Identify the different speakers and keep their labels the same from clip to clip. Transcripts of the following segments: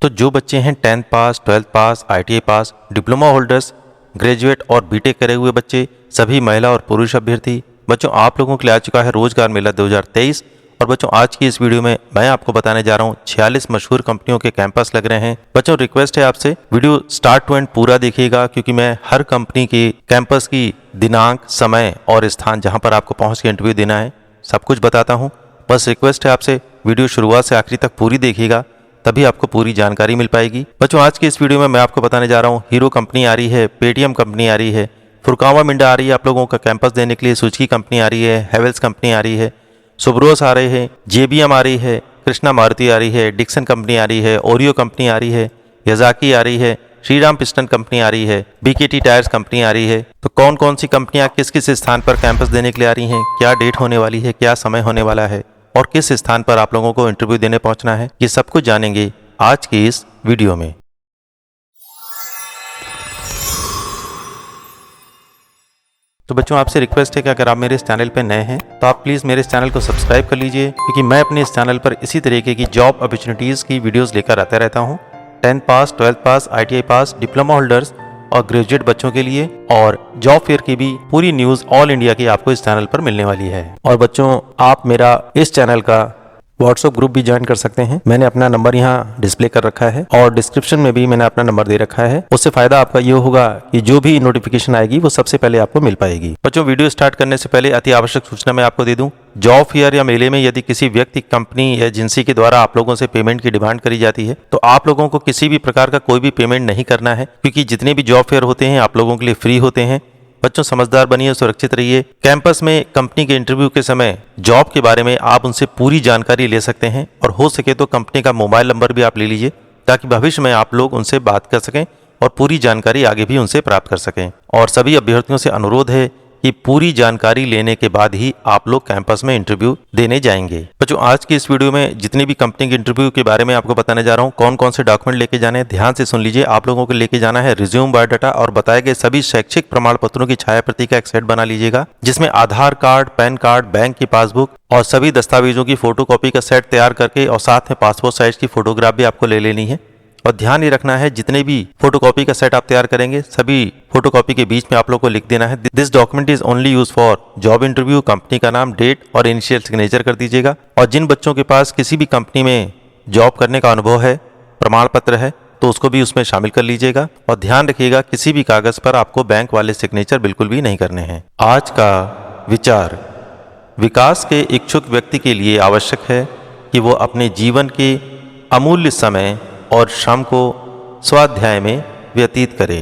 Speaker 1: तो जो बच्चे हैं 10th पास, 12th पास, ITI पास, डिप्लोमा होल्डर्स, ग्रेजुएट और बीटेक करे हुए बच्चे, सभी महिला और पुरुष अभ्यर्थी बच्चों, आप लोगों के लिए आ चुका है रोजगार मेला 2023। और बच्चों आज की इस वीडियो में मैं आपको बताने जा रहा हूं 46 मशहूर कंपनियों के कैंपस लग रहे हैं। बच्चों रिक्वेस्ट है आपसे वीडियो स्टार्ट टू एंड पूरा देखिएगा, क्योंकि मैं हर कंपनी के कैंपस की दिनांक, समय और स्थान जहां पर आपको पहुंच के इंटरव्यू देना है सब कुछ बताता हूं। बस रिक्वेस्ट है आपसे वीडियो शुरुआत से आखिरी तक पूरी देखिएगा, तभी आपको पूरी जानकारी मिल पाएगी। बच्चों आज की इस वीडियो में मैं आपको बताने जा रहा हूँ हीरो कंपनी आ रही है, पेटीएम कंपनी आ रही है, फुरकावा मिंडा आ रही है आप लोगों का कैंपस देने के लिए, सुजुकी कंपनी आ रही है, हेवेल्स कंपनी आ रही है, सुब्रोस आ रहे हैं, JBM आ रही है, कृष्णा मारुति आ रही है, डिक्सन कंपनी आ रही है, ओरियो कंपनी आ रही है, याजाकी आ रही है, श्रीराम पिस्टन कंपनी आ रही है, BKT टायर्स कंपनी आ रही है। तो कौन कौन सी कंपनियां किस किस स्थान पर कैंपस देने के लिए आ रही हैं, क्या डेट होने वाली है, क्या समय होने वाला है और किस स्थान पर आप लोगों को इंटरव्यू देने पहुंचना है, ये सब कुछ जानेंगे आज की इस वीडियो में। तो बच्चों आपसे रिक्वेस्ट है कि अगर आप मेरे इस चैनल पर नए हैं तो आप प्लीज़ मेरे इस चैनल को सब्सक्राइब कर लीजिए, क्योंकि मैं अपने इस चैनल पर इसी तरीके की जॉब अपॉर्चुनिटीज़ की वीडियोस लेकर आता रहता हूं। 10th पास, 12th पास, ITI पास, डिप्लोमा होल्डर्स और ग्रेजुएट बच्चों के लिए, और जॉब फेयर की भी पूरी न्यूज़ ऑल इंडिया की आपको इस चैनल पर मिलने वाली है। और बच्चों आप मेरा इस चैनल का व्हाट्सएप ग्रुप भी ज्वाइन कर सकते हैं। मैंने अपना नंबर यहाँ डिस्प्ले कर रखा है और डिस्क्रिप्शन में भी मैंने अपना नंबर दे रखा है। उससे फायदा आपका ये होगा कि जो भी नोटिफिकेशन आएगी वो सबसे पहले आपको मिल पाएगी। बच्चों वीडियो स्टार्ट करने से पहले अति आवश्यक सूचना मैं आपको दे दूं, जॉब फेयर या मेले में यदि किसी व्यक्ति, कंपनी या एजेंसी के द्वारा आप लोगों से पेमेंट की डिमांड करी जाती है तो आप लोगों को किसी भी प्रकार का कोई भी पेमेंट नहीं करना है, क्योंकि जितने भी जॉब फेयर होते हैं आप लोगों के लिए फ्री होते हैं। बच्चों समझदार बनिए, सुरक्षित रहिए। कैंपस में कंपनी के इंटरव्यू के समय जॉब के बारे में आप उनसे पूरी जानकारी ले सकते हैं, और हो सके तो कंपनी का मोबाइल नंबर भी आप ले लीजिए, ताकि भविष्य में आप लोग उनसे बात कर सकें और पूरी जानकारी आगे भी उनसे प्राप्त कर सकें। और सभी अभ्यर्थियों से अनुरोध है कि पूरी जानकारी लेने के बाद ही आप लोग कैंपस में इंटरव्यू देने जाएंगे। बच्चों आज की इस वीडियो में जितनी भी कंपनी के इंटरव्यू के बारे में आपको बताने जा रहा हूं, कौन कौन से डॉक्यूमेंट लेके जाने हैं, ध्यान से सुन लीजिए। आप लोगों को लेके जाना है रिज्यूम, बायोडाटा और बताए गए सभी शैक्षिक प्रमाण पत्रों की छाया प्रति का एक सेट बना लीजिएगा, जिसमें आधार कार्ड, पैन कार्ड, बैंक की पासबुक और सभी दस्तावेजों की फोटोकॉपी का सेट तैयार करके, और साथ में पासपोर्ट साइज की फोटोग्राफ भी आपको ले लेनी है। और ध्यान ये रखना है जितने भी फोटोकॉपी का सेट आप तैयार करेंगे सभी फोटोकॉपी के बीच में आप लोग को लिख देना है, this document is only use for job interview, company का नाम, डेट और इनिशियल सिग्नेचर कर दीजिएगा। और जिन बच्चों के पास किसी भी कंपनी में जॉब करने का अनुभव है, प्रमाण पत्र है, तो उसको भी उसमें शामिल कर लीजिएगा। और ध्यान रखिएगा किसी भी कागज पर आपको बैंक वाले सिग्नेचर बिल्कुल भी नहीं करने हैं। आज का विचार, विकास के इच्छुक व्यक्ति के लिए आवश्यक है कि वो अपने जीवन के अमूल्य समय और श्रम को स्वाध्याय में व्यतीत करे।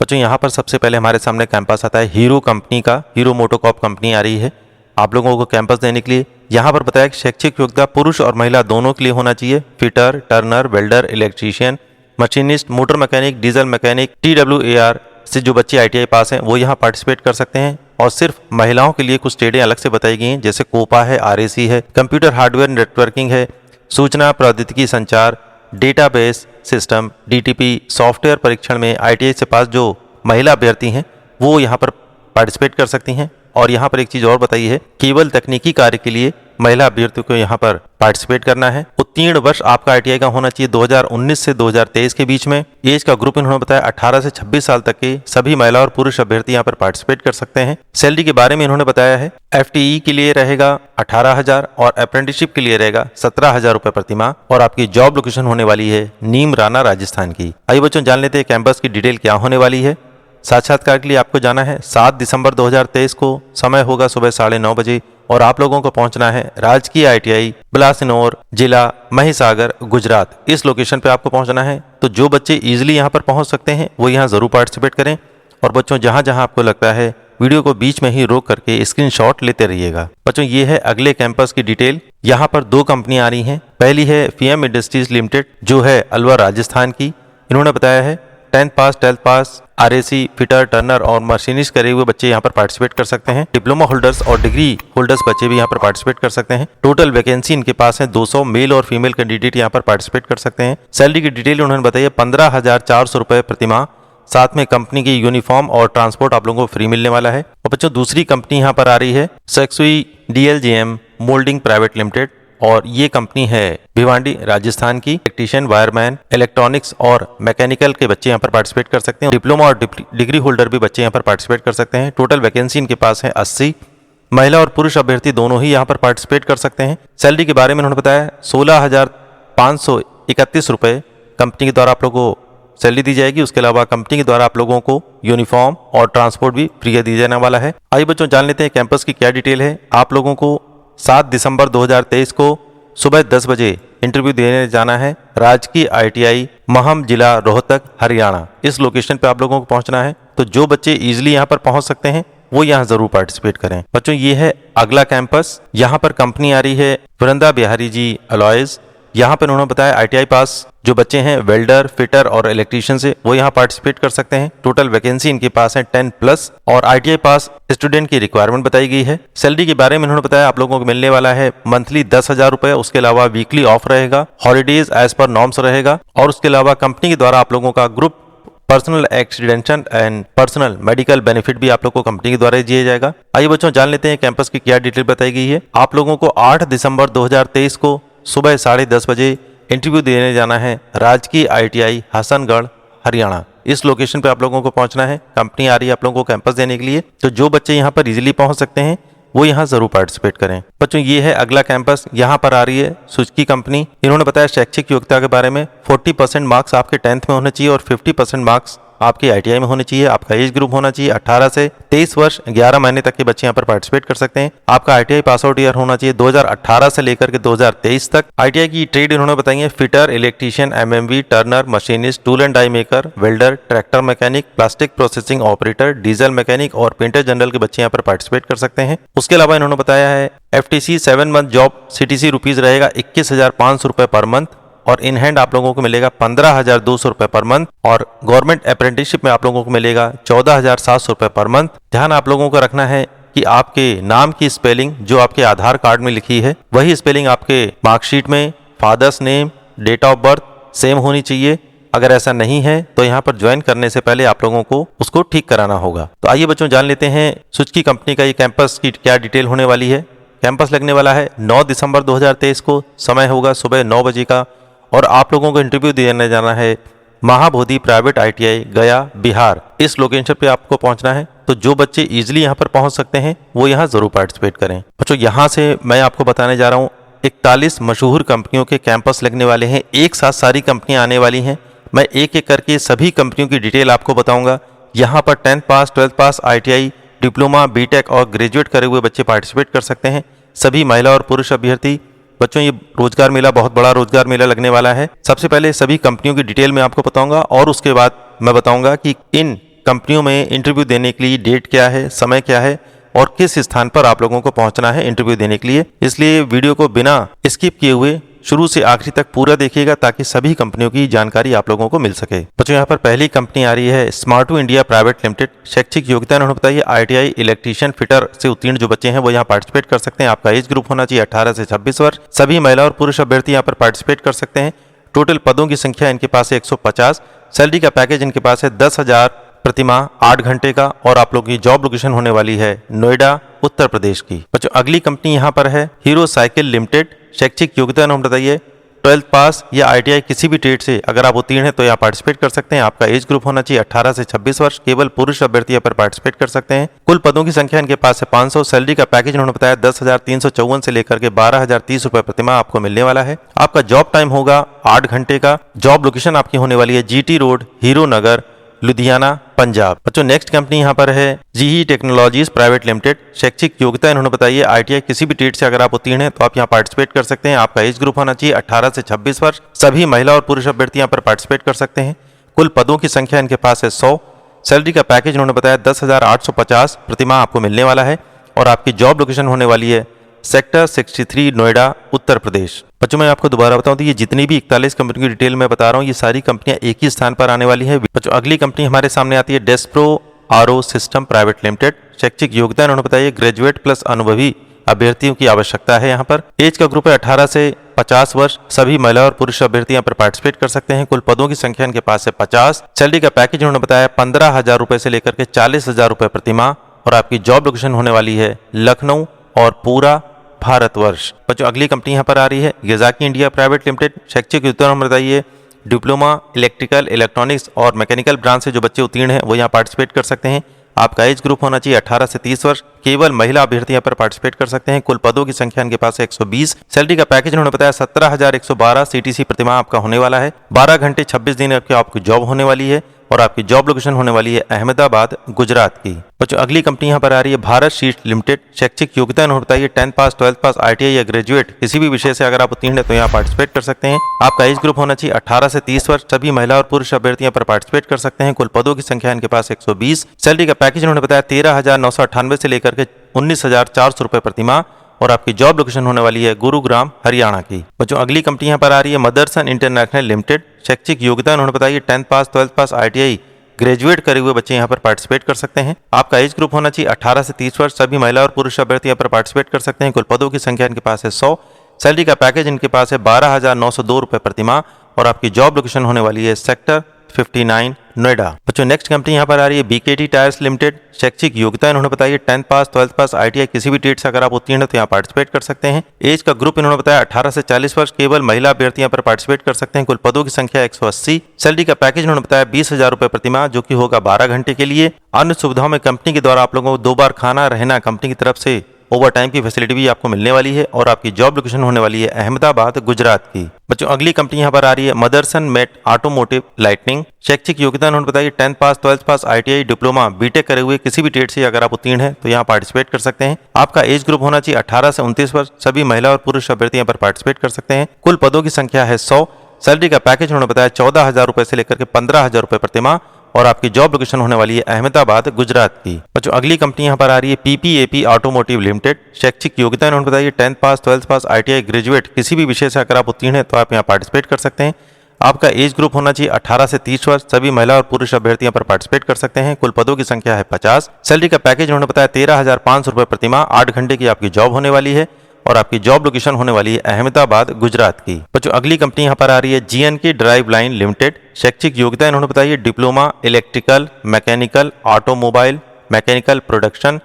Speaker 1: बच्चों यहाँ पर सबसे पहले हमारे सामने कैंपस आता है हीरो कंपनी का, हीरो मोटोकॉर्प कंपनी आ रही है आप लोगों को कैंपस देने के लिए। यहाँ पर बताया कि शैक्षिक योग्यता पुरुष और महिला दोनों के लिए होना चाहिए। Fitter, Turner, welder, electrician, machinist, motor mechanic, diesel mechanic, TWAR से जो बच्चे ITI पास हैं वो यहाँ पार्टिसिपेट कर सकते हैं। और सिर्फ महिलाओं के लिए कुछ ट्रेडें अलग से बताई गई हैं, जैसे कोपा है, RAC है, कंप्यूटर हार्डवेयर नेटवर्किंग है, सूचना प्रौद्योगिकी संचार, डेटाबेस सिस्टम, DTP सॉफ्टवेयर परीक्षण में ITI से पास जो महिला अभ्यर्थी हैं वो यहाँ पर पार्टिसिपेट कर सकती हैं। और यहाँ पर एक चीज़ और बताई है, केवल तकनीकी कार्य के लिए महिला अभ्यर्थियों को यहाँ पर पार्टिसिपेट करना है। उत्तीर्ण वर्ष आपका ITI का होना चाहिए 2019 से 2023 के बीच में। एज का ग्रुप इन्होंने बताया 18 से 26 साल तक के सभी महिला और पुरुष अभ्यर्थी यहाँ पर पार्टिसिपेट कर सकते हैं। सैलरी के बारे में इन्होंने बताया है, FTE के लिए रहेगा 18,000 और अप्रेंटिसशिप के लिए रहेगा 17,000 रुपए प्रति माह। और आपकी जॉब लोकेशन होने वाली है नीमराना, राजस्थान की। आइए बच्चों जान लेते हैं कैंपस की डिटेल क्या होने वाली है। साक्षात्कार के लिए आपको जाना है 7 दिसंबर 2023 को, समय होगा सुबह 9:30 बजे, और आप लोगों को पहुंचना है राजकीय ITI बिलासनोर, जिला महिसागर, गुजरात। इस लोकेशन पे आपको पहुंचना है। तो जो बच्चे इजीली यहां पर पहुंच सकते हैं वो यहां जरूर पार्टिसिपेट करें। और बच्चों जहां जहां आपको लगता है वीडियो को बीच में ही रोक करके स्क्रीनशॉट लेते रहिएगा। बच्चों ये है अगले कैंपस की डिटेल। यहाँ पर 2 कंपनियां आ रही हैं। पहली है PM इंडस्ट्रीज लिमिटेड, जो है अलवर, राजस्थान की। इन्होंने बताया है 10th पास, 12th पास, RAC, फिटर, टर्नर और मशीनिस्ट करे हुए बच्चे यहाँ पर पार्टिसिपेट कर सकते हैं। डिप्लोमा होल्डर्स और डिग्री होल्डर्स बच्चे भी यहाँ पर पार्टिसिपेट कर सकते हैं। टोटल वैकेंसी इनके पास है 200 मेल और फीमेल कैंडिडेट यहाँ पर पार्टिसिपेट कर सकते हैं। सैलरी की डिटेल उन्होंने बताई है 15,400 रुपए प्रति माह। साथ में कंपनी की यूनिफॉर्म और ट्रांसपोर्ट आप लोगों को फ्री मिलने वाला है। और बच्चों दूसरी कंपनी यहाँ पर आ रही है सेक्सुई DLGM मोल्डिंग प्राइवेट लिमिटेड, और ये कंपनी है भिवांडी राजस्थान की। इलेक्ट्रीशियन, वायरमैन, इलेक्ट्रॉनिक्स और मैकेनिकल के बच्चे यहाँ पर पार्टिसिपेट कर सकते हैं। डिप्लोमा और डिग्री होल्डर भी बच्चे यहाँ पर पार्टिसिपेट कर सकते हैं। टोटल वैकेंसी इनके पास है 80। महिला और पुरुष अभ्यर्थी दोनों ही यहाँ पर पार्टिसिपेट कर सकते हैं। सैलरी के बारे में उन्होंने बताया 16,531 रुपये कंपनी के द्वारा आप लोगों को सैलरी दी जाएगी। उसके अलावा कंपनी के द्वारा आप लोगों को यूनिफॉर्म और ट्रांसपोर्ट भी फ्री दिया जाने वाला है। आइए बच्चों जान लेते हैं कैंपस की क्या डिटेल है। आप लोगों को 7 दिसंबर 2023 को सुबह 10 बजे इंटरव्यू देने जाना है राजकीय ITI महम, जिला रोहतक, हरियाणा। इस लोकेशन पे आप लोगों को पहुंचना है। तो जो बच्चे इजीली यहाँ पर पहुंच सकते हैं वो यहाँ जरूर पार्टिसिपेट करें। बच्चों ये है अगला कैंपस। यहाँ पर कंपनी आ रही है वृंदा बिहारी जी अलॉयज। यहाँ पर उन्होंने बताया ITI पास जो बच्चे हैं वेल्डर, फिटर और इलेक्ट्रीशियन से वो यहाँ पार्टिसिपेट कर सकते हैं। टोटल वैकेंसी इनके पास है 10+ और ITI पास स्टूडेंट की रिक्वायरमेंट बताई गई है। सैलरी के बारे में उन्होंने बताया आप लोगों को मिलने वाला है मंथली 10,000 रुपए। उसके अलावा वीकली ऑफ रहेगा, हॉलीडेज एज पर नॉर्म्स रहेगा और उसके अलावा कंपनी के द्वारा आप लोगों का group personal accidental and personal medical benefit भी आप लोगों को कंपनी के द्वारा दिया जाएगा। आइए बच्चों जान लेते हैं कैंपस की क्या डिटेल बताई गई है। आप लोगों को 8 दिसंबर 2023 को सुबह 10:30 बजे इंटरव्यू देने जाना है राजकीय ITI हसनगढ़, हरियाणा। इस लोकेशन पे आप लोगों को पहुंचना है। कंपनी आ रही है आप लोगों को कैंपस देने के लिए। तो जो बच्चे यहाँ पर इजीली पहुंच सकते हैं वो यहाँ जरूर पार्टिसिपेट करें। बच्चों ये है अगला कैंपस। यहाँ पर आ रही है सुजुकी कंपनी। इन्होंने बताया शैक्षिक योग्यता के बारे में 40% मार्क्स आपके 10th में होने चाहिए और 50% मार्क्स आपके ITI में होने चाहिए। आपका एज ग्रुप होना चाहिए 18 से 23 वर्ष, 11 महीने तक के बच्चे यहाँ पर पार्टिसिपेट कर सकते हैं। आपका ITI पास आउट ईयर होना चाहिए 2018 से लेकर के 2023 तक। ITI की ट्रेड इन्होंने बताई है fitter, electrician, MMV, turner, machinist, tool and die maker, welder, tractor mechanic, plastic processing operator, diesel mechanic और पेंटर जनरल के बच्चे यहाँ पर पार्टिसिपेट कर सकते हैं। उसके अलावा इन्होंने बताया है FTC 7 month job CTC rupees रहेगा 21,500 रुपए पर मंथ और इन हैंड आप लोगों को मिलेगा 15,200 रुपए पर मंथ और गवर्नमेंट अप्रेंटिसशिप में आप लोगों को मिलेगा 14,700 रुपए पर मंथ। ध्यान आप लोगों को रखना है कि आपके नाम की स्पेलिंग जो आपके आधार कार्ड में लिखी है वही स्पेलिंग आपके मार्कशीट में, father's name, date of birth same होनी चाहिए। अगर ऐसा नहीं है तो यहाँ पर ज्वाइन करने से पहले आप लोगों को उसको ठीक कराना होगा। तो आइए बच्चों जान लेते हैं सुजुकी कंपनी का ये कैंपस की क्या डिटेल होने वाली है। कैंपस लगने वाला है 9 दिसंबर 2023 को। समय होगा सुबह 9 बजे का और आप लोगों को इंटरव्यू देने जाना है महाबोधि प्राइवेट ITI गया, बिहार। इस लोकेशन पे आपको पहुंचना है। तो जो बच्चे इजीली यहाँ पर पहुंच सकते हैं वो यहाँ जरूर पार्टिसिपेट करें। बच्चों यहाँ से मैं आपको बताने जा रहा हूँ 41 मशहूर कंपनियों के कैंपस लगने वाले हैं। एक साथ सारी कंपनियां आने वाली हैं। मैं एक एक करके सभी कंपनियों की डिटेल आपको बताऊंगा। यहाँ पर 10th पास, 12th पास, ITI, डिप्लोमा, BTech और ग्रेजुएट करे हुए बच्चे पार्टिसिपेट कर सकते हैं। सभी महिला और पुरुष अभ्यर्थी। बच्चों ये रोजगार मेला बहुत बड़ा रोजगार मेला लगने वाला है। सबसे पहले सभी कंपनियों की डिटेल में आपको बताऊंगा और उसके बाद मैं बताऊंगा कि इन कंपनियों में इंटरव्यू देने के लिए डेट क्या है, समय क्या है और किस स्थान पर आप लोगों को पहुंचना है इंटरव्यू देने के लिए। इसलिए वीडियो को बिना स्किप किए हुए शुरू से आखिरी तक पूरा देखिएगा ताकि सभी कंपनियों की जानकारी आप लोगों को मिल सके। बच्चों यहाँ पर पहली कंपनी आ रही है स्मार्टो इंडिया प्राइवेट लिमिटेड। शैक्षिक योग्यता उन्होंने बताई ITI इलेक्ट्रीशियन फिटर से उत्तीर्ण जो बच्चे हैं वो यहाँ पार्टिसिपेट कर सकते हैं। आपका एज ग्रुप होना चाहिए 18 से 26 वर्ष। सभी महिला और पुरुष अभ्यर्थी यहाँ पर पार्टिसिपेट कर सकते हैं। टोटल पदों की संख्या इनके पास है 150। सैलरी का पैकेज इनके पास है 10,000 प्रतिमाह 8 घंटे का और आप लोगों की जॉब लोकेशन होने वाली है नोएडा, उत्तर प्रदेश की। बच्चों अगली कंपनी यहाँ पर है हीरो साइकिल लिमिटेड। शैक्षिक योग्यता उन्होंने बताइए 12th पास या ITI किसी भी ट्रेड से अगर आप उत्तीर्ण हैं तो यहाँ पार्टिसिपेट कर सकते हैं। आपका एज ग्रुप होना चाहिए 18 से 26 वर्ष। केवल पुरुष अभ्यर्थी यहाँ पर पार्टिसिपेट कर सकते हैं। कुल पदों की संख्या इनके पास है 500। सैलरी का पैकेज उन्होंने बताया 10,354 से लेकर के 12,030 रुपए प्रतिमाह आपको मिलने वाला है। आपका जॉब टाइम होगा 8 घंटे का। जॉब लोकेशन आपकी होने वाली है GT रोड, हीरो नगर, लुधियाना, पंजाब। बच्चों नेक्स्ट कंपनी यहाँ पर है GE टेक्नोलॉजीज प्राइवेट लिमिटेड। शैक्षिक योग्यता इन्होंने बताई है ITI किसी भी ट्रेड से अगर आप उत्तीर्ण हैं तो आप यहाँ पार्टिसिपेट कर सकते हैं। आपका एज ग्रुप होना चाहिए 18 से 26 वर्ष। सभी महिला और पुरुष अभ्यर्थी यहाँ पर पार्टिसिपेट कर सकते हैं। कुल पदों की संख्या इनके पास है 100। सैलरी का पैकेज उन्होंने बताया 10,850 प्रतिमाह आपको मिलने वाला है और आपकी जॉब लोकेशन होने वाली है सेक्टर 63 नोएडा, उत्तर प्रदेश। बच्चों मैं आपको दोबारा बताऊं तो ये जितनी भी 41 कंपनी की डिटेल में बता रहा हूँ ये सारी कंपनियां एक ही स्थान पर आने वाली है। बच्चों अगली कंपनी हमारे सामने आती है डेस्प्रो RO सिस्टम प्राइवेट लिमिटेड। शैक्षिक योग्यता उन्होंने बताया ग्रेजुएट प्लस अनुभवी अभ्यर्थियों की आवश्यकता है। यहाँ पर एज का ग्रुप है 18 से 50 वर्ष। सभी महिला और पुरुष अभ्यर्थी यहाँ पर पार्टिसिपेट कर सकते हैं। कुल पदों की संख्या इनके पास है 50। सैलरी का पैकेज उन्होंने बताया 15,000 रुपए से लेकर के 40,000 रुपए प्रतिमाह और आपकी जॉब लोकेशन होने वाली है लखनऊ और पूरा भारतवर्ष। बच्चों अगली कंपनी यहाँ पर आ रही है याज़ाकी इंडिया प्राइवेट लिमिटेड। शैक्षिक योग्यता नंबर बताइए। डिप्लोमा इलेक्ट्रिकल, इलेक्ट्रॉनिक्स और मैकेनिकल ब्रांच से जो बच्चे उत्तीर्ण हैं वो यहाँ पार्टिसिपेट कर सकते हैं। आपका एज ग्रुप होना चाहिए 18 से 30 वर्ष। केवल महिला अभ्यर्थी यहाँ पर पार्टिसिपेट कर सकते हैं। कुल पदों की संख्या इनके पास है 120। सैलरी का पैकेज उन्होंने बताया 17,112 CTC प्रतिमाह आपका होने वाला है। 12 घंटे 26 दिन आपकी जॉब होने वाली है और आपकी जॉब लोकेशन होने वाली है अहमदाबाद, गुजरात की। बच्चों अगली कंपनी यहाँ पर आ रही है भारत शीट लिमिटेड। शैक्षिक योग्यता उन्होंने बताइए 10 पास, 12 पास, ITI या ग्रेजुएट किसी भी विषय से अगर आप उत्तीर्ण है तो यहाँ पार्टिसिपेट कर सकते हैं। आपका एज ग्रुप होना चाहिए 18 से 30 वर्ष। सभी महिला और पुरुष अभ्यर्थी यहाँ पर पार्टिसिपेट कर सकते हैं। कुल पदों की संख्या इनके पास 120। सैलरी का पैकेज उन्होंने बताया 13,998 से लेकर के 19,400 रुपए प्रतिमाह और आपकी जॉब लोकेशन होने वाली है गुरुग्राम, हरियाणा की। बच्चों अगली कंपनी यहाँ पर आ रही है मदरसन इंटरनेशनल लिमिटेड। शैक्षिक योग्यता उन्होंने बताइए 10 पास, 12 पास, ITI ग्रेजुएट करे हुए बच्चे यहाँ पर पार्टिसिपेट कर सकते हैं। आपका एज ग्रुप होना चाहिए 18 से 30 वर्ष। सभी महिला और पुरुष अभ्यर्थी यहाँ पर पार्टिसिपेट कर सकते हैं। कुल पदों की संख्या इनके पास है 100। सैलरी का पैकेज इनके पास है 12,902 रुपए प्रतिमाह और आपकी जॉब लोकेशन होने वाली है सेक्टर 59, नोएडा। बच्चों नेक्स्ट कंपनी यहाँ पर आ रही है BKT टायर्स लिमिटेड। शैक्षिक योग्यता इन्होंने बताई 10 पास, 12 पास, ITI किसी भी ट्रेड से अगर आप उत्तीर्ण है तो यहाँ पार्टिसिपेट कर सकते हैं। एज का ग्रुप इन्होंने बताया 18 से 40 वर्ष। केवल महिला अभ्यर्थी यहाँ पर पार्टिसिपेट कर सकते हैं। कुल पदों की संख्या 180। सैलरी का पैकेज उन्होंने बताया 20,000 रुपए प्रतिमाह जो कि होगा 12 घंटे के लिए। अन्य सुविधाओं में कंपनी के द्वारा आप लोगों को 2 बार खाना, रहना, कंपनी की तरफ से ओवर टाइम की फैसिलिटी भी आपको मिलने वाली है और आपकी जॉब लोकेशन होने वाली है अहमदाबाद, गुजरात की। बच्चों अगली कंपनी यहाँ पर आ रही है मदरसन मेट ऑटोमोटिव लाइटनिंग। शैक्षिक योग्यता उन्होंने बताई 10 pass, 12 pass, ITI, diploma, BTech करे हुए किसी भी ट्रेड से अगर आप उत्तीर्ण हैं तो यहाँ पार्टिसिपेट कर सकते हैं। आपका एज ग्रुप होना चाहिए 18 से 29 वर्ष। सभी महिला और पुरुष अभ्यर्थी यहाँ पर पार्टिसिपेट कर सकते हैं। कुल पदों की संख्या है 100। सैलरी का पैकेज उन्होंने बताया 14,000 रुपए से लेकर के 15,000 रुपए प्रतिमाह और आपकी जॉब लोकेशन होने वाली है अहमदाबाद, गुजरात की। बच्चों अगली कंपनी यहाँ पर आ रही है PPAP ऑटोमोटिव लिमिटेड। शैक्षिक योग्यता इन्होंने बताई 10 पास, 12 पास, ITI ग्रेजुएट किसी भी विषय से अगर आप उत्तीर्ण हैं तो आप यहाँ पार्टिसिपेट कर सकते हैं। आपका एज ग्रुप होना चाहिए 18 से 30 वर्ष। सभी महिला और पुरुष अभ्यर्थी यहाँ पर पार्टिसिपेट कर सकते हैं। कुल पदों की संख्या है 50। सैलरी का पैकेज उन्होंने बताया 13,500 रुपए प्रतिमाह। 8 घंटे की आपकी जॉब होने वाली है और आपकी जॉब लोकेशन होने वाली है अहमदाबाद, गुजरात की। बच्चों अगली कंपनी यहाँ पर आ रही है GNK ड्राइव लाइन लिमिटेड। शैक्षिक योग्यता इन्होंने बताई diploma electrical, mechanical, automobile, mechanical production,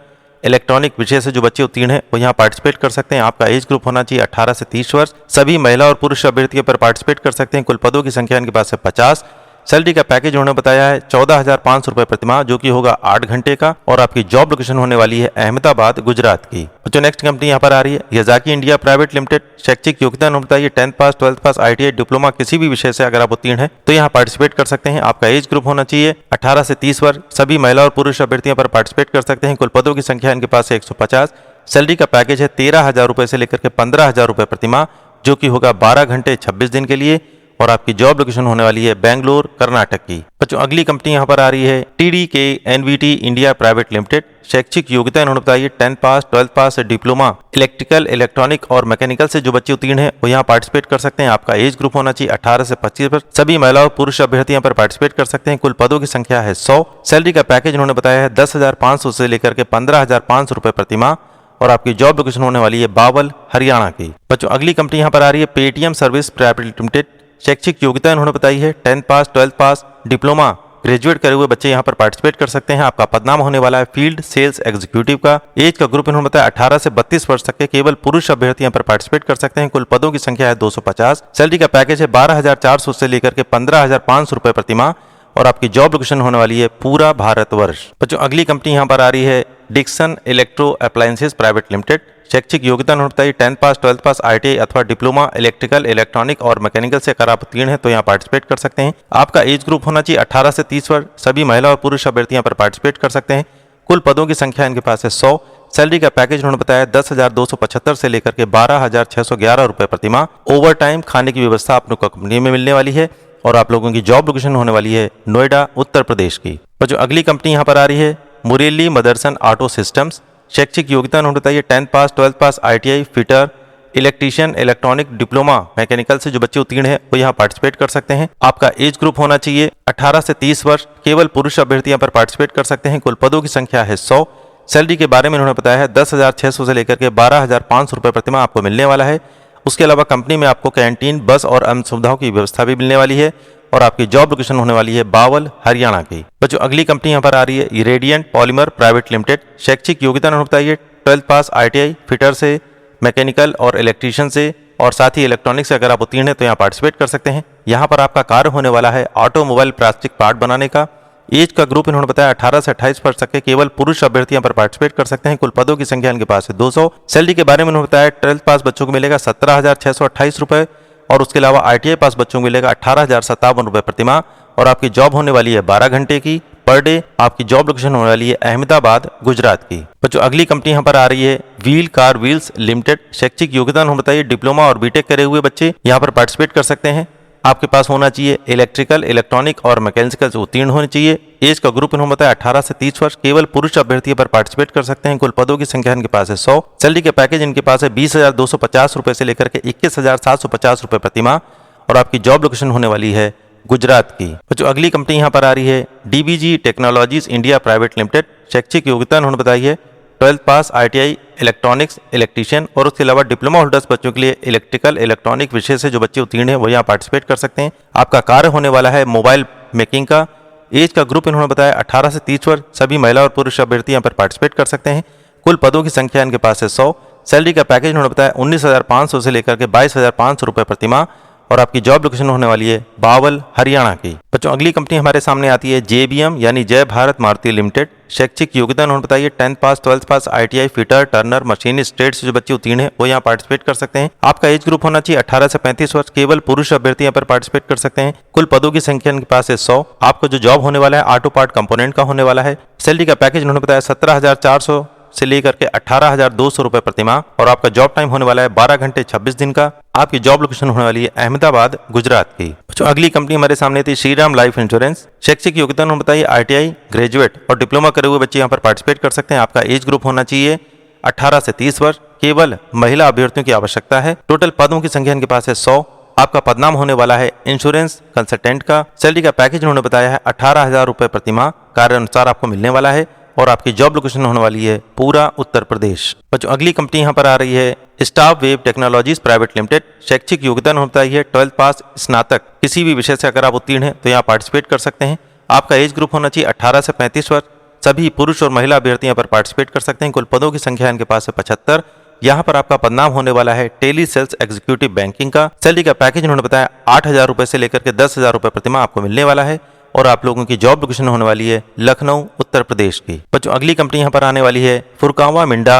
Speaker 1: electronic विषय से जो बच्चे उत्तीर्ण हैं वो यहाँ पार्टिसिपेट कर सकते हैं। आपका एज ग्रुप होना चाहिए 18 से 30 वर्ष। सभी महिला और पुरुष अभ्यर्थी पर पार्टिसिपेट कर सकते हैं। कुल पदों की संख्या इनके पास है 50। सैलरी का पैकेज उन्होंने बताया है 14,500 रुपए प्रतिमाह जो कि होगा 8 घंटे का और आपकी जॉब लोकेशन होने वाली है अहमदाबाद, गुजरात की। बच्चों नेक्स्ट कंपनी यहाँ पर आ रही है याज़ाकी इंडिया प्राइवेट लिमिटेड। शैक्षिक योग्यता उन्होंने बताइए 10 पास, 12 पास, ITI, डिप्लोमा किसी भी विषय से अगर आप उत्तीर्ण हैं तो यहाँ पार्टिसिपेट कर सकते हैं। आपका एज ग्रुप होना चाहिए 18 से 30 वर्ष। सभी महिला और पुरुष अभ्यर्थियों पर पार्टिसिपेट कर सकते हैं। कुल पदों की संख्या इनके पास है 150। सैलरी का पैकेज है 13,000 रुपए से लेकर के 15,000 रुपए प्रतिमाह जो कि होगा 12 घंटे 26 दिन के लिए और आपकी जॉब लोकेशन होने वाली है बेंगलुरु, कर्नाटक की। बच्चों अगली कंपनी यहाँ पर आ रही है TDK NVT India private limited. शैक्षिक योग्यता इन्होंने बताई 10 पास, 12 पास, डिप्लोमा इलेक्ट्रिकल, इलेक्ट्रॉनिक और मैकेनिकल से जो बच्चे उत्तीर्ण हैं वो यहाँ पार्टिसिपेट कर सकते हैं। आपका एज ग्रुप होना चाहिए 18 से 25 वर्ष। सभी महिला और पुरुष अभ्यर्थी यहाँ पर पार्टिसिपेट कर सकते हैं। कुल पदों की संख्या है 100। सैलरी का पैकेज उन्होंने बताया है 10,500 से लेकर के 15,500 रुपए प्रतिमाह और आपकी जॉब लोकेशन होने वाली है बावल, हरियाणा की। बच्चों अगली कंपनी यहाँ पर आ रही है पेटीएम सर्विस प्राइवेट लिमिटेड। शैक्षिक योग्यता इन्होंने बताई है 10 पास, 12 पास, डिप्लोमा ग्रेजुएट करे हुए बच्चे यहाँ पर पार्टिसिपेट कर सकते हैं। आपका पदनाम होने वाला है फील्ड सेल्स एग्जीक्यूटिव का। एज का ग्रुप इन्होंने बताया 18 से 32 वर्ष तक के केवल पुरुष अभ्यर्थी यहाँ पर पार्टिसिपेट कर सकते हैं। कुल पदों की संख्या है 250। सैलरी का पैकेज है 12,400 से लेकर के 15,500 रुपए प्रतिमाह और आपकी जॉब लोकेशन होने वाली है पूरा भारतवर्ष। बच्चों अगली कंपनी यहाँ पर आ रही है Dixon electro appliances private limited. शैक्षिक योग्यता उन्होंने बताई 10 पास, 12 पास, ITI अथवा डिप्लोमा इलेक्ट्रिकल, इलेक्ट्रॉनिक और मैकेनिकल से अगर आप उत्तीर्ण हैं तो यहाँ पार्टिसिपेट कर सकते हैं। आपका एज ग्रुप होना चाहिए 18 से 30 वर्ष। सभी महिला और पुरुष अभ्यर्थी यहाँ पर पार्टिसिपेट कर सकते हैं। कुल पदों की संख्या इनके पास है 100। सैलरी का पैकेज उन्होंने बताया 10,275 से लेकर के 12,611 रुपए प्रतिमाह। ओवर टाइम खाने की व्यवस्था आप लोग को कंपनी में मिलने वाली है और आप लोगों की जॉब लोकेशन होने वाली है नोएडा, उत्तर प्रदेश की। और जो अगली कंपनी यहाँ पर आ रही है मुरेली मदरसन ऑटो सिस्टम्स। शैक्षिक योग्यता उन्होंने बताइए 10 pass, 12 pass, ITI fitter, electrician, electronic, diploma mechanical से जो बच्चे उत्तीर्ण हैं वो यहाँ पार्टिसिपेट कर सकते हैं। आपका एज ग्रुप होना चाहिए 18 से 30 वर्ष। केवल पुरुष अभ्यर्थी यहाँ पर पार्टिसिपेट कर सकते हैं। कुल पदों की संख्या है 100। सैलरी के बारे में उन्होंने बताया है 10,600 से लेकर के 12,500 रुपए प्रतिमाह आपको मिलने वाला है। उसके अलावा कंपनी में आपको कैंटीन, बस और अन्य सुविधाओं की व्यवस्था भी मिलने वाली है और आपकी जॉब लोकेशन होने वाली है बावल, हरियाणा की। बच्चों अगली कंपनी यहाँ पर आ रही है रेडियंट पॉलीमर प्राइवेट लिमिटेड। शैक्षिक योग्यता उन्होंने बताई है 12 पास, ITI फिटर से मैकेनिकल और इलेक्ट्रीशियन से और साथ ही इलेक्ट्रॉनिक्स से अगर आप उत्तीर्ण हैं तो यहाँ पार्टिसिपेट कर सकते हैं। यहाँ पर आपका कार्य होने वाला है ऑटोमोबाइल प्लास्टिक पार्ट बनाने का। एज का ग्रुप इन्होंने बताया 18 से 28 वर्ष तक के केवल पुरुष अभ्यर्थी यहाँ पर पार्टिसिपेट कर सकते हैं। कुल पदों की संख्या इनके पास है 200। सैलरी के बारे में उन्होंने बताया 12th पास बच्चों को मिलेगा 17,628 रुपये और उसके अलावा ITI पास बच्चों को मिलेगा 18,057 रुपये प्रतिमाह। और आपकी जॉब होने वाली है 12 घंटे की पर डे। आपकी जॉब लोकेशन होने वाली है अहमदाबाद गुजरात की। बच्चों अगली कंपनी यहाँ पर आ रही है व्हील कार व्हील्स लिमिटेड। शैक्षिक योग्यता उन्होंने बताइए डिप्लोमा और बीटेक करे हुए बच्चे यहाँ पर पार्टिसिपेट कर सकते हैं। आपके पास होना चाहिए इलेक्ट्रिकल, इलेक्ट्रॉनिक और मैकेनिकल से उत्तीर्ण होने चाहिए। एज का ग्रुप इन्होंने बताया 18 से 30 वर्ष। केवल पुरुष अभ्यर्थी पर पार्टिसिपेट कर सकते हैं। कुल पदों की संख्या इनके पास है 100। सैलरी के पैकेज इनके पास है 20,250 रुपये से लेकर के 21,750 रुपये प्रतिमाह। और आपकी जॉब लोकेशन होने वाली है गुजरात की। जो अगली कंपनी यहाँ पर आ रही है DBG technologies India private limited. शैक्षिक योग्यता उन्होंने बताई है 12th पास ITI इलेक्ट्रॉनिक्स इलेक्ट्रीशियन और उसके अलावा डिप्लोमा होल्डर्स बच्चों के लिए इलेक्ट्रिकल इलेक्ट्रॉनिक विषय से जो बच्चे उत्तीर्ण हैं वो यहाँ पार्टिसिपेट कर सकते हैं। आपका कार्य होने वाला है मोबाइल मेकिंग का। एज का ग्रुप इन्होंने बताया 18 से 30 वर्ष। सभी महिला और पुरुष अभ्यर्थी यहाँ पर पार्टिसिपेट कर सकते हैं। कुल पदों की संख्या इनके पास है 100। सैलरी का पैकेज उन्होंने बताया 19,500 से लेकर के 22,500 रुपये प्रतिमाह। और आपकी जॉब लोकेशन होने वाली है बावल हरियाणा की। बच्चों अगली कंपनी हमारे सामने आती है JBM यानी जय भारत मारुति लिमिटेड। शैक्षिक योग्यता उन्होंने बताइए 10th पास 12th पास ITI fitter Turner machinist trade से जो बच्चे उत्तीर्ण हैं वो यहाँ पार्टिसिपेट कर सकते हैं। आपका एज ग्रुप होना चाहिए 18 से 35 वर्ष। केवल पुरुष अभ्यर्थी यहाँ पर पार्टिसिपेट कर सकते हैं। कुल पदों की संख्या इनके पास है 100। आपको जो जॉब होने वाला है ऑटो पार्ट कंपोनेंट का होने वाला है। सैलरी का पैकेज उन्होंने बताया 17,400 से लेकर के 18,200 रुपये प्रतिमाह। और आपका जॉब टाइम होने वाला है 12 घंटे 26 दिन का। आपकी जॉब लोकेशन होने वाली है अहमदाबाद गुजरात की। जो अगली कंपनी हमारे सामने थी श्रीराम लाइफ इंश्योरेंस। शैक्षिक योग्यता उन्होंने बताइए ITI ग्रेजुएट और डिप्लोमा करे हुए बच्चे यहाँ पर पार्टिसिपेट कर सकते हैं। आपका एज ग्रुप होना चाहिए 18 से 30 वर्ष। केवल महिला अभ्यर्थियों की आवश्यकता है। टोटल पदों की संख्या इनके पास है 100। आपका पदनाम होने वाला है इंश्योरेंस कंसल्टेंट का। सैलरी का पैकेज उन्होंने बताया है 18,000 रुपये प्रतिमाह कार्य अनुसार आपको मिलने वाला है। और आपकी जॉब लोकेशन होने वाली है पूरा उत्तर प्रदेश। बच्चों अगली कंपनी यहाँ पर आ रही है staff web technologies private limited. शैक्षिक योग्यता उन्होंने बताई है 12th पास स्नातक किसी भी विषय से अगर आप उत्तीर्ण हैं तो यहाँ पार्टिसिपेट कर सकते हैं। आपका एज ग्रुप होना चाहिए 18 से 35 वर्ष। सभी पुरुष और महिला अभ्यर्थी यहाँ पर पार्टिसिपेट कर सकते हैं। कुल पदों की संख्या इनके पास है 75। यहाँ पर आपका पदनाम होने वाला है टेली सेल्स एग्जीक्यूटिव बैंकिंग का। सैलरी का पैकेज उन्होंने बताया 8,000 रुपये से लेकर के 10,000 रुपये प्रतिमाह आपको मिलने वाला है। और आप लोगों की जॉब लोकेशन होने वाली है लखनऊ उत्तर प्रदेश की। बच्चों अगली कंपनी यहाँ पर आने वाली है फुरकावा मिंडा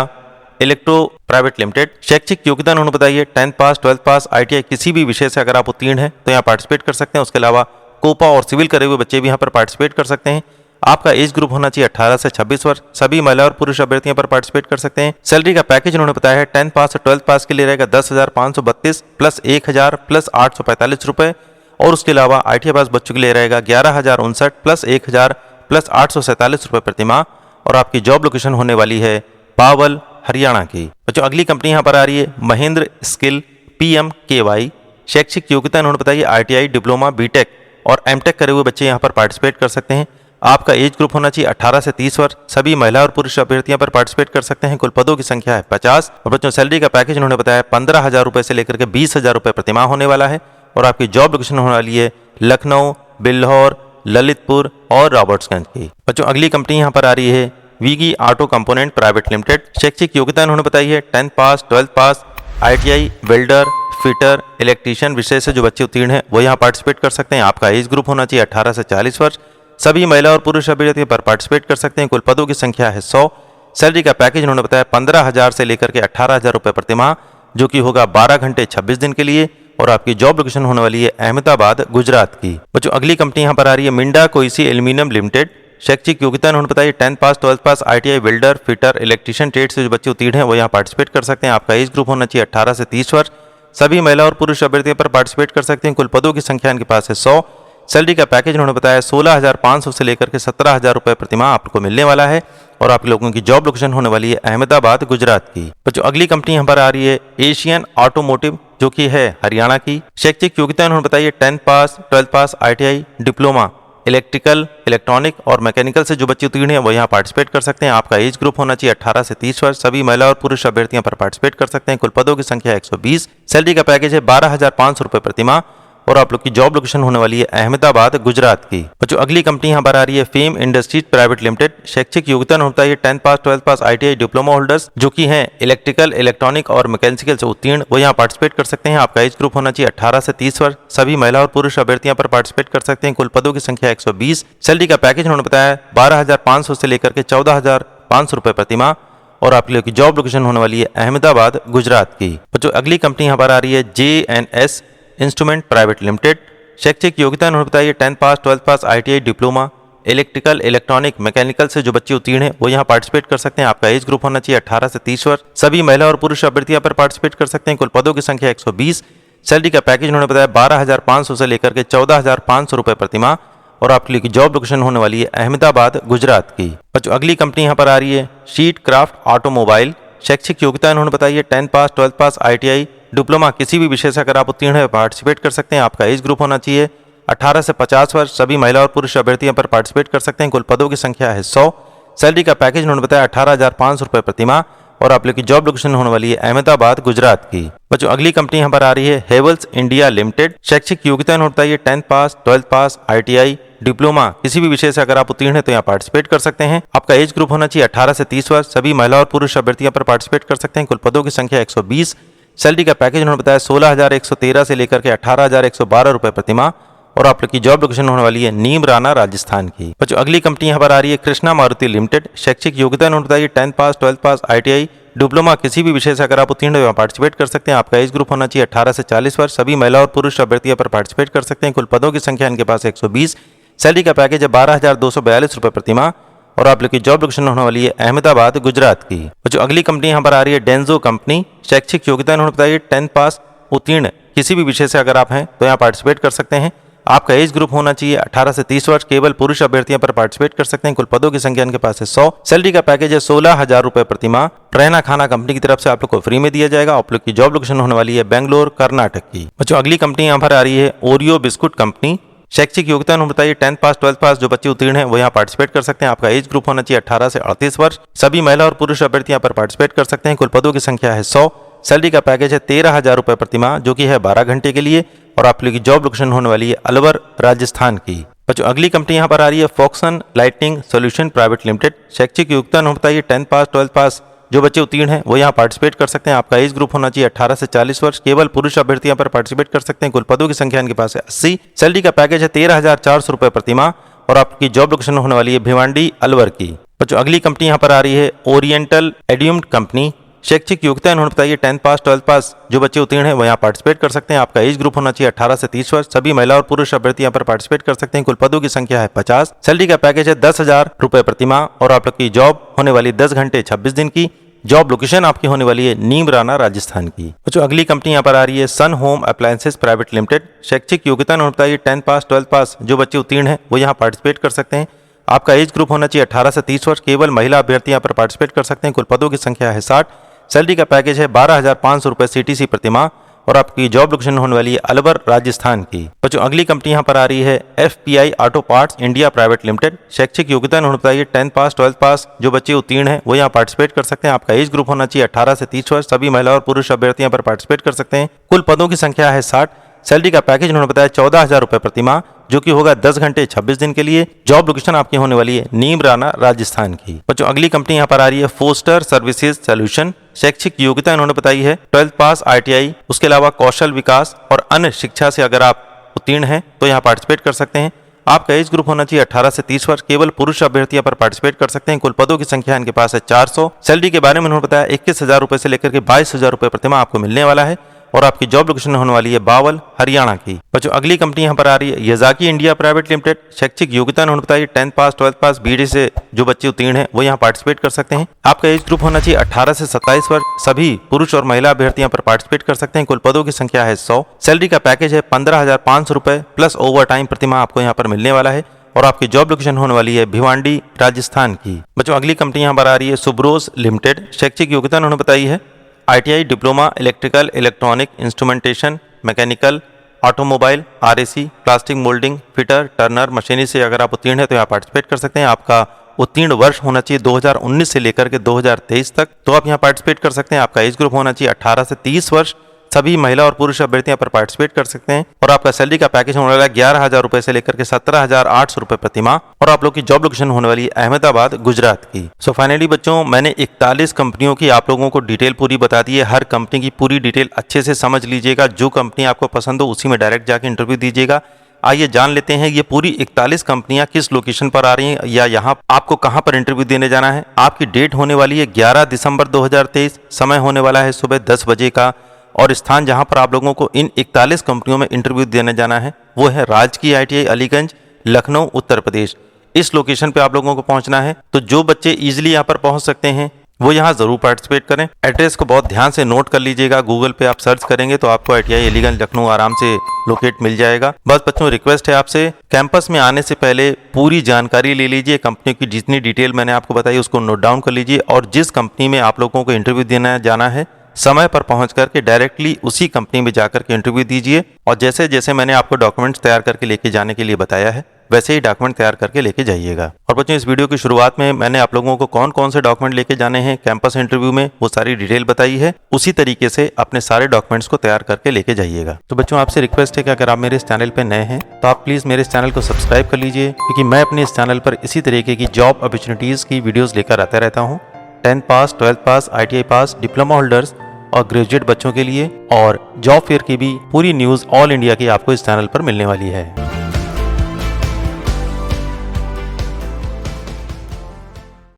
Speaker 1: इलेक्ट्रो प्राइवेट लिमिटेड। शैक्षिक योग्यता उन्होंने बताई है 10th पास 12th पास ITI किसी भी विषय से अगर आप उत्तीर्ण हैं तो यहाँ पार्टिसिपेट कर सकते हैं। उसके अलावा कोपा और सिविल करे हुए बच्चे भी यहाँ पर पार्टिसिपेट कर सकते हैं। आपका एज ग्रुप होना चाहिए 18 से 26 वर्ष। सभी महिला और पुरुष अभ्यर्थी यहाँ पर पार्टिसिपेट कर सकते हैं। सैलरी का पैकेज उन्होंने बताया है 10th पास और 12th पास के लिए रहेगा 10,532 प्लस 1,000 प्लस 845 रुपये। और उसके अलावा ITI पास बच्चों के लिए रहेगा 11,059 प्लस 1,000 प्लस 847 रुपये प्रतिमाह। और आपकी जॉब लोकेशन होने वाली है बावल हरियाणा की। बच्चों अगली कंपनी यहाँ पर आ रही है महेंद्र स्किल PMKY। शैक्षिक योग्यता उन्होंने बताई ITI डिप्लोमा बीटेक और MTech करे हुए बच्चे यहाँ पर पार्टिसिपेट कर सकते हैं। आपका एज ग्रुप होना चाहिए 18 से 30 वर्ष। सभी महिला और पुरुष अभ्यर्थियां पर पार्टिसिपेट कर सकते हैं। कुल पदों की संख्या है 50। और बच्चों सैलरी का पैकेज उन्होंने बताया 15,000 रुपये से लेकर के 20,000 रुपये प्रतिमाह होने वाला है। और आपकी जॉब लोकेशन होने वाली है लखनऊ, बिल्हौर, ललितपुर और रॉबर्ट्सगंज की। बच्चों अगली कंपनी यहाँ पर आ रही है वीगी ऑटो कंपोनेंट प्राइवेट लिमिटेड। शैक्षिक योग्यता उन्होंने बताई है 10th पास 12th पास ITI वेल्डर फिटर इलेक्ट्रीशियन विषय से जो बच्चे उत्तीर्ण हैं वो यहाँ पार्टिसिपेट कर सकते हैं। आपका एज ग्रुप होना चाहिए 18 से 40 वर्ष। सभी महिला और पुरुष अभ्यर्थी पर पार्टिसिपेट कर सकते हैं। कुल पदों की संख्या है 100। सैलरी का पैकेज उन्होंने बताया 15,000 से लेकर के 18,000 रुपये प्रतिमाह जो कि होगा 12 घंटे 26 दिन के लिए। और आपकी जॉब लोकेशन होने वाली है अहमदाबाद गुजरात की। बच्चों अगली कंपनी यहाँ पर आ रही है मिंडा कोइसी एल्यूमिनियम लिमिटेड। शैक्षिक योग्यता उन्होंने बताई 10th पास 12th पास ITI welder fitter electrician trade से जो बच्चे उत्तीर्ण हैं वो यहाँ पार्टिसिपेट कर सकते हैं। आपका एज ग्रुप होना चाहिए 18 से 30 वर्ष। सभी महिला और पुरुष अभ्यर्थी पर पार्टिसिपेट कर सकते हैं। कुल पदों की संख्या इनके पास है 100। सैलरी का पैकेज उन्होंने बताया 16,500 से लेकर के 17,000 रुपये प्रतिमाह आपको मिलने वाला है। और आप लोगों की जॉब लोकेशन होने वाली है अहमदाबाद गुजरात की। बच्चों अगली कंपनी यहाँ पर आ रही है एशियन ऑटोमोटिव जो कि है हरियाणा की। शैक्षिक योग्यता उन्होंने बताई है 10th पास 12th पास ITI डिप्लोमा इलेक्ट्रिकल इलेक्ट्रॉनिक और मैकेनिकल से जो बच्चे उत्तीर्ण हैं वो यहाँ पार्टिसिपेट कर सकते हैं। आपका एज ग्रुप होना चाहिए 18 से 30 वर्ष। सभी महिला और पुरुष अभ्यर्थियों पर पार्टिसिपेट कर सकते हैं। कुल पदों की संख्या 120। सैलरी का पैकेज है 12,500 रुपये प्रतिमाह। और आप लोग की जॉब लोकेशन होने वाली है अहमदाबाद गुजरात की। बच्चों अगली कंपनी यहाँ पर आ रही है फेम इंडस्ट्रीज प्राइवेट लिमिटेड। शैक्षिक योग्यता होता है 10 pass 12 pass ITI diploma holders जो कि हैं इलेक्ट्रिकल इलेक्ट्रॉनिक और मैकेनिकल से उत्तीर्ण, वो यहाँ पार्टिसिपेट कर सकते हैं। आपका एज ग्रुप होना चाहिए 18 से 30 वर्ष। सभी महिला और पुरुष अभ्यर्थी यहाँ पर पार्टिसिपेट कर सकते हैं। कुल पदों की संख्या 120। सैलरी का पैकेज उन्होंने बताया 12,500 से लेकर के 14,500 रुपए प्रति माह और आप लोग की जॉब लोकेशन होने वाली है अहमदाबाद गुजरात की। बच्चों अगली कंपनी यहाँ पर आ रही है JNS इंस्ट्रूमेंट प्राइवेट लिमिटेड। शैक्षिक योग्यता उन्होंने बताया 10 pass 12 pass ITI diploma electrical electronic mechanical से जो बच्चे उत्तीर्ण हैं वो यहाँ पार्टिसिपेट कर सकते हैं। आपका एज ग्रुप होना चाहिए 18 से 30 वर्ष। सभी महिला और पुरुष अभ्यर्थी यहाँ पर पार्टिसिपेट कर सकते हैं। कुल पदों की संख्या 120। सैलरी का पैकेज उन्होंने बताया 12,500 से लेकर के 14,500 रुपए प्रति माह और आपके लिए जॉब लोकेशन होने वाली है अहमदाबाद गुजरात की। बच्चों अगली कंपनी यहाँ पर आ रही है शीट क्राफ्ट ऑटोमोबाइल। शैक्षिक योग्यता उन्होंने बताई है 10 पास 12 पास ITI डिप्लोमा किसी भी विषय से अगर आप उत्तीर्ण है पार्टिसिपेट कर सकते हैं। आपका एज ग्रुप होना चाहिए 18 से 50 वर्ष। सभी महिला और पुरुष अभ्यर्थी यहाँ पर पार्टिसिपेट कर सकते हैं। कुल पदों की संख्या है 100। सैलरी का पैकेज उन्होंने बताया 18,500 रुपए प्रति माह और आप लोग की जॉब लोकेशन होने वाली है अहमदाबाद गुजरात की। बच्चों अगली कंपनी यहाँ पर आ रही है हेवल्स इंडिया लिमिटेड। शैक्षिक योग्यता उन्होंने बताई 10 पास 12 पास ITI डिप्लोमा किसी भी विषय से अगर आप उत्तीर्ण है तो यहाँ पार्टिसिपेट कर सकते हैं। आपका एज ग्रुप होना चाहिए 18 से 30 वर्ष। सभी महिला और पुरुष अभ्यर्थी यहाँ पर पार्टिसिपेट कर सकते हैं। कुल पदों की संख्या 120। सैलरी का पैकेज उन्होंने बताया 16,113 से लेकर के 18,112 रुपए प्रति माह और आप लोग की जॉब लोकेशन होने वाली है नीमराना राजस्थान की। बच्चों अगली कंपनी यहाँ पर आ रही है कृष्णा मारुति लिमिटेड। शैक्षिक योग्यता उन्होंने बताई 10 पास 12 पास ITI डिप्लोमा किसी भी विषय से अगर आप उत्तीर्ण हो पार्टिसिपेट कर सकते हैं। आपका एज ग्रुप होना चाहिए 18 से 40 वर्ष। सभी महिला और पुरुष अभ्यर्थी यहाँ पर पार्टिसिपेट कर सकते हैं। कुल पदों की संख्या इनके पास 120। सैलरी का पैकेज है 12,242 रुपए प्रति माह और आप लोग की जॉब लोकेशन होने वाली है अहमदाबाद गुजरात की। जो अगली कंपनी यहाँ पर आ रही है डेंजो कंपनी। शैक्षिक योग्यता उन्होंने बताई 10 पास उत्तीर्ण किसी भी विषय से अगर आप हैं तो यहाँ पार्टिसिपेट कर सकते हैं। आपका एज ग्रुप होना चाहिए 18 से 30 वर्ष। केवल पुरुष अभ्यर्थियों पर पार्टिसिपेट कर सकते हैं। कुल पदों की संख्या इनके पास है 100। सैलरी का पैकेज है 16,000 रुपए प्रति माह। रहना खाना कंपनी की तरफ से आप लोग को फ्री में दिया जाएगा। आप लोग की जॉब लोकेशन होने वाली है बेंगलोर कर्नाटक की। जो अगली कंपनी यहाँ पर आ रही है ओरियो बिस्कुट कंपनी। शैक्षिक योग्यता उन्होंने बताइए 10 पास 12 पास जो बच्चे उत्तीर्ण हैं वो यहाँ पार्टिसिपेट कर सकते हैं। आपका एज ग्रुप होना चाहिए 18 से 38 वर्ष। सभी महिला और पुरुष अभ्यर्थी यहाँ पर पार्टिसिपेट कर सकते हैं। कुल पदों की संख्या है 100। सैलरी का पैकेज है 13,000 रुपए प्रति माह जो कि है 12 घंटे के लिए और आप लोग की जॉब लोकेशन होने वाली है अलवर राजस्थान की। बच्चों अगली कंपनी यहाँ पर आ रही है फॉक्सन लाइटिंग सोल्यूशन प्राइवेट लिमिटेड। शैक्षिक योग्यता उन्होंने बताइए 10 पास 12 पास जो बच्चे उत्तीर्ण हैं वो यहाँ पार्टिसिपेट कर सकते हैं। आपका एज ग्रुप होना चाहिए 18 से 40 वर्ष। केवल पुरुष अभ्यर्थी यहाँ पर पार्टिसिपेट कर सकते हैं। कुल पदों की संख्या इनके पास है 80। सैलरी का पैकेज है 13,400 रुपए प्रति माह और आपकी जॉब लोकेशन होने वाली है भिवांडी अलवर की। बच्चों अगली कंपनी यहाँ पर आ रही है ओरिएंटल एड्यूम्ड कंपनी। शैक्षिक योग्यता उन्होंने बताइए 10 पास 12 पास जो बच्चे उत्तीर्ण हैं वो यहाँ पार्टिसिपेट कर सकते हैं। आपका एज ग्रुप होना चाहिए 18 से 30 वर्ष। सभी महिला और पुरुष अभ्यर्थी यहाँ पर पार्टिसिपेट कर सकते हैं। कुल पदों की संख्या है 50। सैलरी का पैकेज है 10,000 रुपए प्रति माह और आप लोग की जॉब होने वाली 10 घंटे 26 दिन की। जॉब लोकेशन आपकी होने वाली है नीमराना राजस्थान की। जो अगली कंपनी यहाँ पर आ रही है सन होम अप्लायंसेस प्राइवेट लिमिटेड। शैक्षिक योग्यता उन्होंने बताइए 10 पास 12 पास जो बच्चे उत्तीर्ण हैं वो यहाँ पार्टिसिपेट कर सकते हैं। आपका एज ग्रुप होना चाहिए 18 से 30 वर्ष। केवल महिला अभ्यर्थी यहाँ पर पार्टिसिपेट कर सकते हैं। कुल पदों की संख्या है 60। सैलरी का पैकेज है 12,500 रुपए CTC प्रति माह और आपकी जॉब लोकेशन होने वाली है अलवर राजस्थान की। बच्चों अगली कंपनी यहाँ पर आ रही है FPI auto parts India private limited. शैक्षिक योग्यता उन्होंने बताइए 10 पास 12 पास जो बच्चे उत्तीर्ण हैं वो यहाँ पार्टिसिपेट कर सकते हैं। आपका एज ग्रुप होना चाहिए 18 से 30 वर्ष। सभी महिला और पुरुष अभ्यर्थी यहाँ पर पार्टिसिपेट कर सकते हैं। कुल पदों की संख्या है 60। सैलरी का पैकेज उन्होंने बताया 14,000 रुपए प्रति माह जो कि होगा 10 घंटे 26 दिन के लिए। जॉब लोकेशन आपकी होने वाली है नीमराना राजस्थान की। बच्चों अगली कंपनी यहाँ पर आ रही है फोस्टर सर्विसेज सॉल्यूशन। शैक्षिक योग्यता इन्होंने बताई है 12 पास ITI उसके अलावा कौशल विकास और अन्य शिक्षा से अगर आप उत्तीर्ण हैं तो यहाँ पार्टिसिपेट कर सकते हैं। आपका एज ग्रुप होना चाहिए 18 से 30 वर्ष। केवल पुरुष अभ्यर्थी यहाँ पर पार्टिसिपेट कर सकते हैं। कुल पदों की संख्या इनके पास है 400। सैलरी के बारे में उन्होंने बताया 21,000 रुपए से लेकर के 22,000 रुपए प्रति माह आपको मिलने वाला है और आपकी जॉब लोकेशन होने वाली है बावल हरियाणा की। बच्चों अगली कंपनी यहाँ पर आ रही है यजाकी इंडिया प्राइवेट लिमिटेड। शैक्षिक योग्यता उन्होंने बताई 10 पास 12 पास BD से जो बच्चे उत्तीर्ण हैं वो यहाँ पार्टिसिपेट कर सकते हैं। आपका एज ग्रुप होना चाहिए 18 से 27 वर्ष। सभी पुरुष और महिला अभ्यर्थी यहाँ पर पार्टिसिपेट कर सकते हैं। कुल पदों की संख्या है 100। सैलरी का पैकेज है 15,500 रुपए प्लस ओवर टाइम प्रति माह आपको यहाँ पर मिलने वाला है और आपकी जॉब लोकेशन होने वाली है भिवांडी राजस्थान की। बच्चों अगली कंपनी यहाँ पर आ रही है सुब्रोस लिमिटेड। शैक्षिक योग्यता उन्होंने बताई है ITI diploma electrical electronic instrumentation mechanical automobile RAC plastic moulding fitter Turner machinery से अगर आप उत्तीर्ण हैं तो यहाँ पार्टिसिपेट कर सकते हैं। आपका उत्तीर्ण वर्ष होना चाहिए 2019 से लेकर के 2023 तक तो आप यहाँ पार्टिसिपेट कर सकते हैं। आपका एज ग्रुप होना चाहिए 18 से 30 वर्ष। सभी महिला और पुरुष अभ्यर्थी यहाँ पर पार्टिसिपेट कर सकते हैं और आपका सैलरी का पैकेज होने वाला है 11,000 रुपए से लेकर के 17,800 रुपए प्रति माह और आप लोग की जॉब लोकेशन होने वाली है अहमदाबाद गुजरात की। सो फाइनली बच्चों, मैंने 41 कंपनियों की आप लोगों को डिटेल पूरी बता दी है। हर कंपनी की पूरी डिटेल अच्छे से समझ लीजिएगा। जो कंपनी आपको पसंद हो उसी में डायरेक्ट जाके इंटरव्यू दीजिएगा। आइए जान लेते हैं ये पूरी 41 कंपनियां किस लोकेशन पर आ रही हैं या यहाँ आपको कहां पर इंटरव्यू देने जाना है। आपकी डेट होने वाली है 11 दिसंबर 2023, समय होने वाला है सुबह 10 बजे का और स्थान जहां पर आप लोगों को इन 41 कंपनियों में इंटरव्यू देने जाना है वो है राजकीय ITI अलीगंज, लखनऊ, उत्तर प्रदेश। इस लोकेशन पे आप लोगों को पहुंचना है। तो जो बच्चे इजीली यहाँ पर पहुंच सकते हैं वो यहाँ जरूर पार्टिसिपेट करें। एड्रेस को बहुत ध्यान से नोट कर लीजिएगा। गूगल पे आप सर्च करेंगे तो आपको ITI अलीगंज लखनऊ आराम से लोकेट मिल जाएगा। बस बच्चों, रिक्वेस्ट है आपसे, कैंपस में आने से पहले पूरी जानकारी ले लीजिए। कंपनी की जितनी डिटेल मैंने आपको बताई उसको नोट डाउन कर लीजिए और जिस कंपनी में आप लोगों को इंटरव्यू देना जाना है समय पर पहुंच करके डायरेक्टली उसी कंपनी में जाकर के इंटरव्यू दीजिए। और जैसे जैसे मैंने आपको डॉक्यूमेंट्स तैयार करके लेके जाने के लिए बताया है वैसे ही डॉक्यूमेंट तैयार करके लेके जाइएगा। और बच्चों, इस वीडियो की शुरुआत में मैंने आप लोगों को कौन कौन से डॉक्यूमेंट लेके जाने हैं कैंपस इंटरव्यू में वो सारी डिटेल बताई है। उसी तरीके से अपने सारे डॉक्यूमेंट्स को तैयार करके लेके जाइएगा। तो बच्चों, आपसे रिक्वेस्ट है कि अगर आप मेरे इस चैनल पर नए हैं तो आप प्लीज मेरे इस चैनल को सब्सक्राइब कर लीजिए, क्योंकि मैं अपने इस चैनल पर इसी तरीके की जॉब अपॉर्चुनिटीज की वीडियोज लेकर आता रहता हूँ। 10th पास, 12th पास, ITI पास, डिप्लोमा होल्डर्स और ग्रेजुएट बच्चों के लिए और जॉब फेयर की भी पूरी न्यूज ऑल इंडिया की आपको इस चैनल पर मिलने वाली है।